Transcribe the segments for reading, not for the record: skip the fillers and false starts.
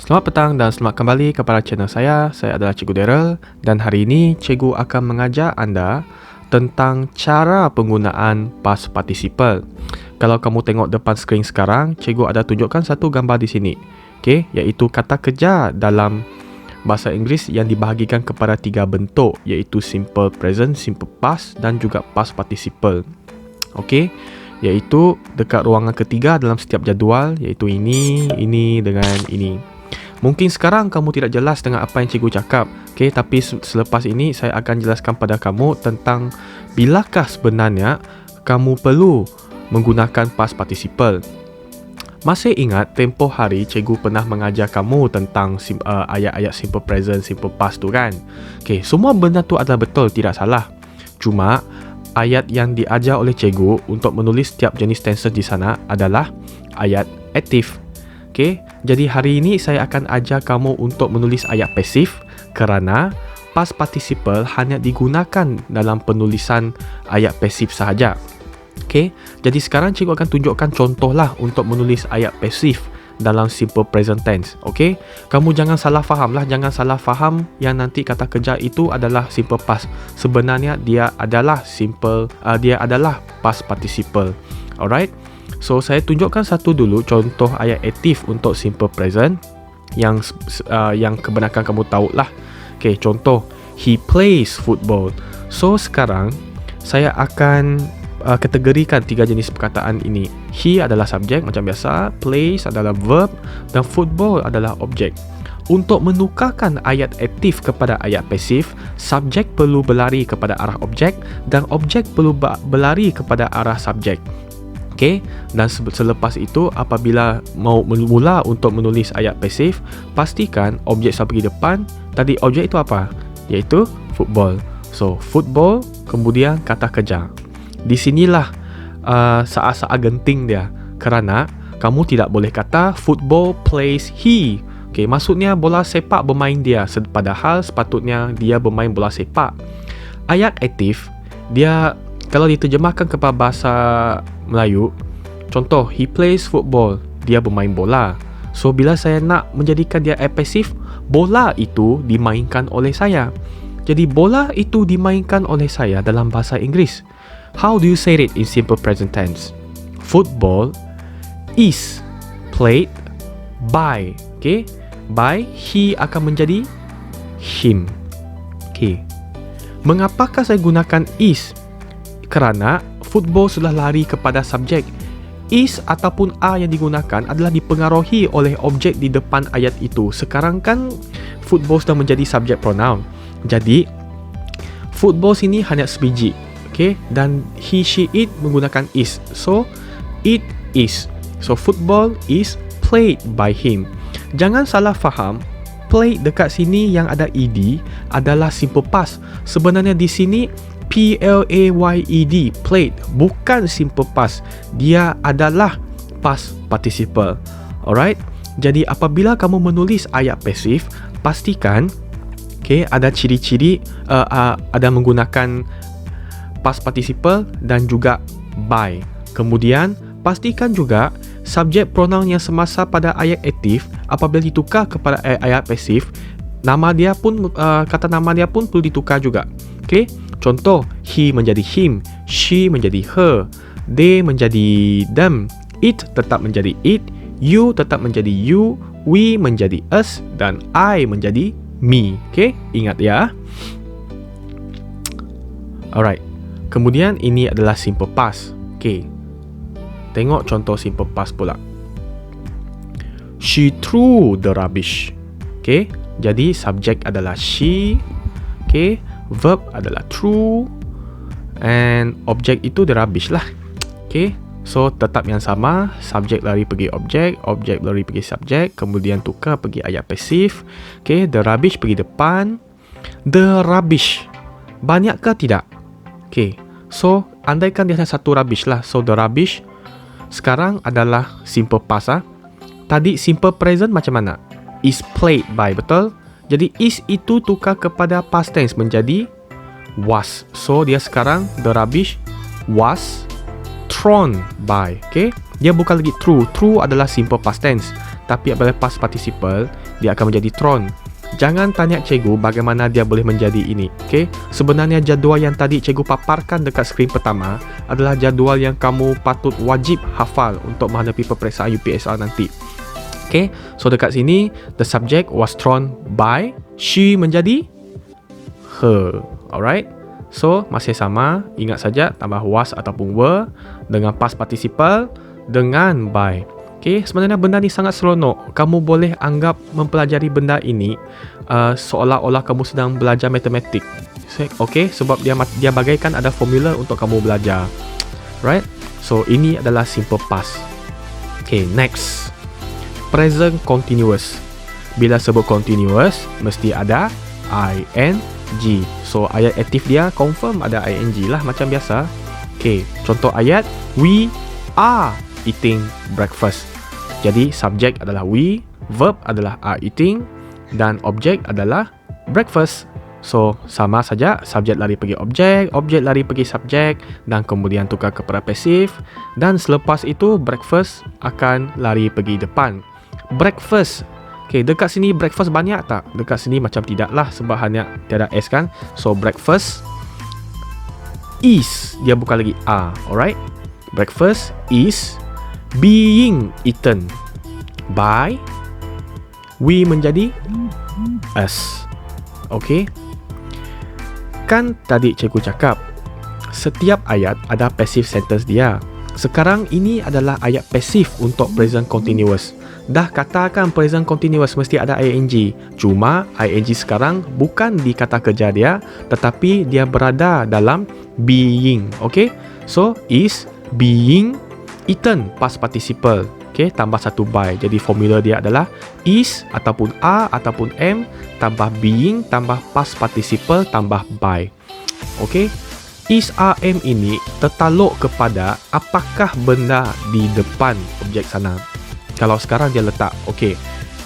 Selamat petang dan selamat kembali kepada channel saya. Saya adalah Cikgu Daryl dan hari ini Cikgu akan mengajar anda tentang cara penggunaan past participle. Kalau kamu tengok depan skrin sekarang, Cikgu ada tunjukkan satu gambar di sini. Okey, iaitu kata kerja dalam bahasa Inggeris yang dibahagikan kepada tiga bentuk, iaitu simple present, simple past dan juga past participle. Okey, iaitu dekat ruangan ketiga dalam setiap jadual, iaitu ini dengan ini. Mungkin sekarang kamu tidak jelas dengan apa yang cikgu cakap, okay? Tapi selepas ini saya akan jelaskan pada kamu tentang bilakah sebenarnya kamu perlu menggunakan past participle. Masih ingat tempoh hari cikgu pernah mengajar kamu tentang ayat-ayat simple present, simple past tu kan? Okay, semua benda tu adalah betul, tidak salah. Cuma ayat yang diajar oleh cikgu untuk menulis setiap jenis tenses di sana adalah ayat aktif. Okay, jadi hari ini saya akan ajar kamu untuk menulis ayat pasif kerana past participle hanya digunakan dalam penulisan ayat pasif sahaja. Okay, jadi sekarang cikgu akan tunjukkan contoh lah untuk menulis ayat pasif dalam simple present tense. Okay, kamu jangan salah faham lah, jangan salah faham yang nanti kata kerja itu adalah simple past. Sebenarnya dia adalah past participle. Alright. So, saya tunjukkan satu dulu contoh ayat aktif untuk simple present yang kebanyakan kamu tahu lah. Okay, contoh, he plays football. So, sekarang saya akan kategorikan tiga jenis perkataan ini. He adalah subjek macam biasa, plays adalah verb dan football adalah objek. Untuk menukarkan ayat aktif kepada ayat pasif, subjek perlu berlari kepada arah objek dan objek perlu berlari kepada arah subjek. Okay, dan selepas itu apabila mau mula untuk menulis ayat pasif, pastikan objek selalu pergi depan. Tadi objek itu apa? Iaitu football. So, football kemudian kata kerja. Di sinilah saat-saat genting dia, kerana kamu tidak boleh kata football plays he. Okay, maksudnya bola sepak bermain dia, padahal sepatutnya dia bermain bola sepak. Ayat aktif dia kalau diterjemahkan kepada bahasa Melayu, contoh, he plays football, dia bermain bola. So, bila saya nak menjadikan dia pasif, bola itu dimainkan oleh saya. Jadi, bola itu dimainkan oleh saya dalam bahasa Inggeris. How do you say it in simple present tense? Football is played by, okay? By, he akan menjadi him. Okay. Mengapakah saya gunakan is? Kerana football sudah lari kepada subjek. Is ataupun are yang digunakan adalah dipengaruhi oleh objek di depan ayat itu. Sekarang kan football sudah menjadi subjek pronoun. Jadi football sini hanya sebiji. Okay? Dan he, she, it menggunakan is. So it is. So football is played by him. Jangan salah faham. Played dekat sini yang ada ed adalah simple past. Sebenarnya di sini P-L-A-Y-E-D, played, bukan simple past. Dia adalah past participle. Alright? Jadi apabila kamu menulis ayat pasif, pastikan ada ciri-ciri ada menggunakan past participle dan juga by. Kemudian pastikan juga subjek pronoun yang semasa pada ayat aktif apabila ditukar kepada ayat pasif, nama dia pun kata nama dia pun perlu ditukar juga. Okey? Contoh, he menjadi him, she menjadi her, they menjadi them, it tetap menjadi it, you tetap menjadi you, we menjadi us dan I menjadi me. Okay, ingat ya. Alright. Kemudian ini adalah simple past. Okay, tengok contoh simple past pula. She threw the rubbish. Okay, jadi subjek adalah she. Okay, verb adalah threw and objek itu the rubbish lah. Okay, so tetap yang sama, subjek lari pergi objek, objek lari pergi subjek, kemudian tukar pergi ayat pasif. Okay, the rubbish pergi depan. The rubbish banyak ke tidak? Okay, so andaikan dia hanya satu rubbish lah. So the rubbish sekarang adalah simple past lah. Tadi simple present macam mana? Is played by, betul? Jadi is itu tukar kepada past tense menjadi was. So dia sekarang the rubbish was thrown by. Okay, dia bukan lagi true. True adalah simple past tense. tapi apabila past participle, dia akan menjadi thrown. Jangan tanya cikgu bagaimana dia boleh menjadi ini. Okay? Sebenarnya jadual yang tadi cikgu paparkan dekat skrin pertama adalah jadual yang kamu patut wajib hafal untuk menghadapi peperiksaan UPSR nanti. Okay? So dekat sini, the subject was thrown by, she menjadi her. Alright? So masih sama, ingat saja tambah was ataupun were dengan past participle dengan by. Okay, sebenarnya benda ni sangat seronok. Kamu boleh anggap mempelajari benda ini seolah-olah kamu sedang belajar matematik. Okay, sebab dia bagaikan ada formula untuk kamu belajar. Right? So, ini adalah simple past. Okay, next. Present continuous. Bila sebut continuous, mesti ada ing. So, ayat aktif dia confirm ada ing lah macam biasa. Okay, contoh ayat, we are eating breakfast. Jadi subjek adalah we, verb adalah are eating dan objek adalah breakfast. So sama saja, subjek lari pergi objek, objek lari pergi subjek dan kemudian tukar kepada pasif dan selepas itu breakfast akan lari pergi depan. Breakfast. Okay, dekat sini breakfast banyak tak? Dekat sini macam tidak lah sebab hanya tiada s kan. So breakfast is, dia bukan lagi are. Alright. Breakfast is being eaten by, we menjadi us. Okay. Kan tadi cikgu cakap setiap ayat ada passive sentence dia. Sekarang ini adalah ayat pasif untuk present continuous. Dah katakan present continuous mesti ada ing. Cuma ing sekarang bukan di kata kerja dia, tetapi dia berada dalam being. Okay. So is being eaten, past participle. Okay, tambah satu by. Jadi formula dia adalah is ataupun are ataupun am tambah being tambah past participle tambah by. Okay, is, are, am ini tertaluk kepada apakah benda di depan objek sana. Kalau sekarang dia letak, okay,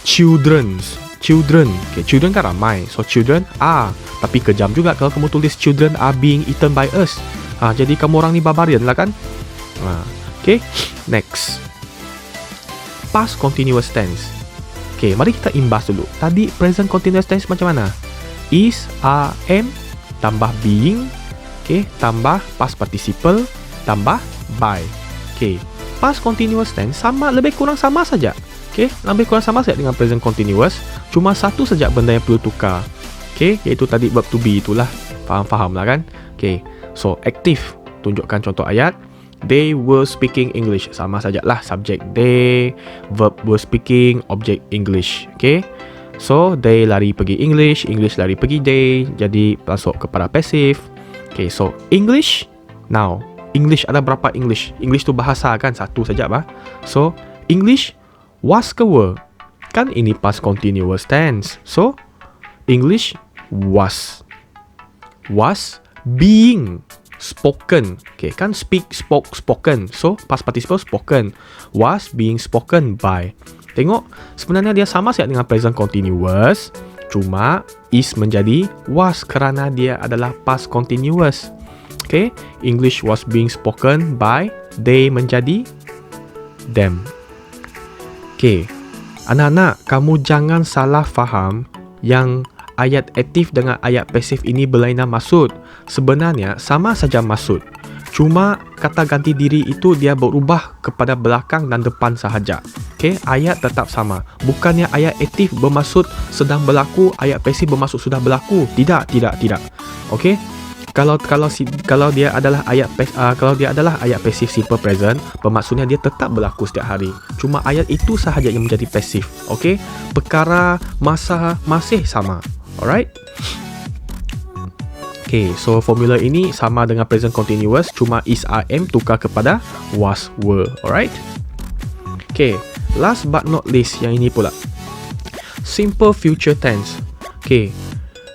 children. Okay, children kan ramai. So children are. Tapi kejam juga kalau kamu tulis children are being eaten by us. Jadi kamu orang ni barbarian lah kan. Okay, next. Past continuous tense. Okay, mari kita imbas dulu. Tadi present continuous tense macam mana? Is, are, am, tambah being, okay, tambah past participle, tambah by. Okay, past continuous tense sama, lebih kurang sama saja. Okay, lebih kurang sama saja dengan present continuous. Cuma satu saja benda yang perlu tukar. Okay, iaitu tadi verb to be itulah. Faham lah kan? Okay, so active. Tunjukkan contoh ayat. They were speaking English. Sama sajalah, subjek they, verb were speaking, objek English. Okay, so they lari pergi English, English lari pergi they, jadi masuk kepada pasif. Okay, so English. Now, English ada berapa English? English tu bahasa kan, satu saja bah. So English was ke were? Kan ini past continuous tense. So English was being spoken. Okay, kan speak, spoke, spoken. So past participle spoken. Was being spoken by. Tengok, sebenarnya dia sama saja dengan present continuous. Cuma is menjadi was kerana dia adalah past continuous. Okay, English was being spoken by, they menjadi them. Okay, anak-anak, kamu jangan salah faham yang ayat aktif dengan ayat pasif ini berlainan maksud. Sebenarnya sama saja maksud. Cuma kata ganti diri itu dia berubah kepada belakang dan depan sahaja. Okay, ayat tetap sama. Bukannya ayat aktif bermaksud sedang berlaku, ayat pasif bermaksud sudah berlaku. Tidak. Okay, kalau dia adalah ayat pasif simple present, bermaksudnya dia tetap berlaku setiap hari. Cuma ayat itu sahaja yang menjadi pasif. Okay, perkara masa masih sama. Alright. Okay, so formula ini sama dengan present continuous, cuma is, are, am tukar kepada was, were. Alright. Okay, last but not least, yang ini pula, simple future tense. Okay,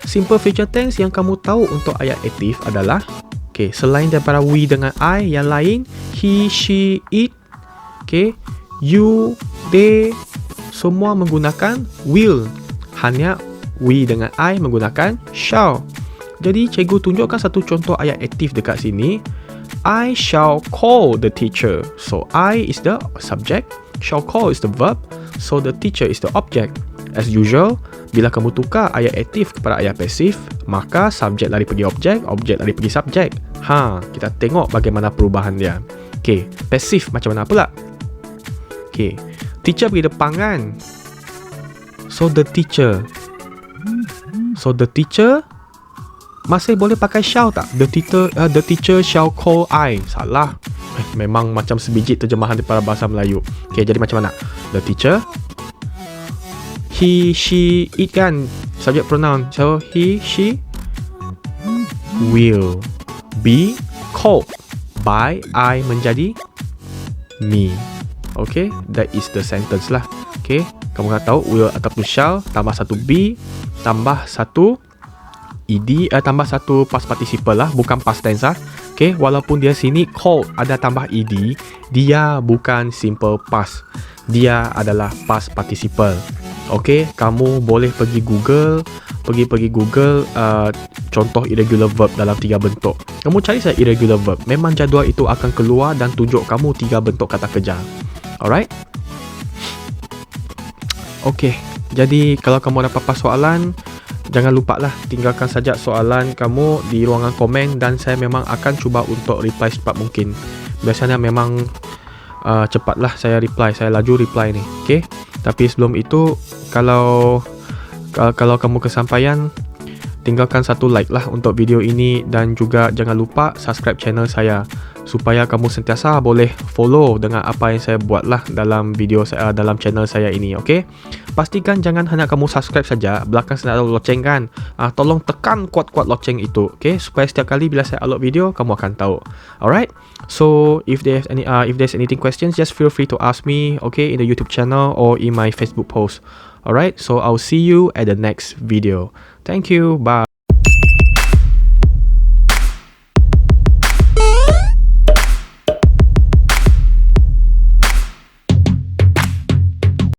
simple future tense yang kamu tahu untuk ayat aktif adalah, okay, selain daripada we dengan I, yang lain he, she, it, okay, you, they, semua menggunakan will. Hanya we dengan I menggunakan shall. Jadi cikgu tunjukkan satu contoh ayat aktif dekat sini. I shall call the teacher. So I is the subject, Shall call is the verb, so the teacher is the object. As usual, bila kamu tukar ayat aktif kepada ayat pasif, maka subjek lari pergi objek, objek lari pergi subjek. Kita tengok bagaimana perubahan dia. Okay, pasif macam mana pula? Okay, teacher pergi depan kan? So the teacher masih boleh pakai shall tak? The teacher shall call I. Salah. Memang macam sebiji terjemahan daripada bahasa Melayu. Okay, jadi macam mana? The teacher, he, she, it kan? Subject pronoun. So, he, she will be called by I menjadi me. Okay, that is the sentence lah. Okay, kamu dah tahu will ataupun shall, tambah satu be, tambah satu ed, tambah satu past participle lah, bukan past tense lah. Okay, walaupun dia sini called ada tambah ed, dia bukan simple past, dia adalah past participle. Okay, kamu boleh pergi Google, contoh irregular verb dalam 3 bentuk. Kamu cari saja irregular verb, memang jadual itu akan keluar dan tunjuk kamu 3 bentuk kata kerja. Alright? Okay, jadi kalau kamu ada apa-apa soalan, jangan lupa lah tinggalkan saja soalan kamu di ruangan komen dan saya memang akan cuba untuk reply secepat mungkin. Biasanya memang cepatlah saya reply, saya laju reply ni. Okay? Tapi sebelum itu, kalau kamu kesampaian, tinggalkan satu like lah untuk video ini dan juga jangan lupa subscribe channel saya supaya kamu sentiasa boleh follow dengan apa yang saya buat lah dalam video saya, dalam channel saya ini. Okay? Pastikan jangan hanya kamu subscribe saja, belakang sana ada loceng kan. Tolong tekan kuat-kuat loceng itu, okay? Supaya setiap kali bila saya upload video, kamu akan tahu. Alright? So, if there's anything questions, just feel free to ask me, okay, in the YouTube channel or in my Facebook post. Alright? So, I'll see you at the next video. Thank you. Bye.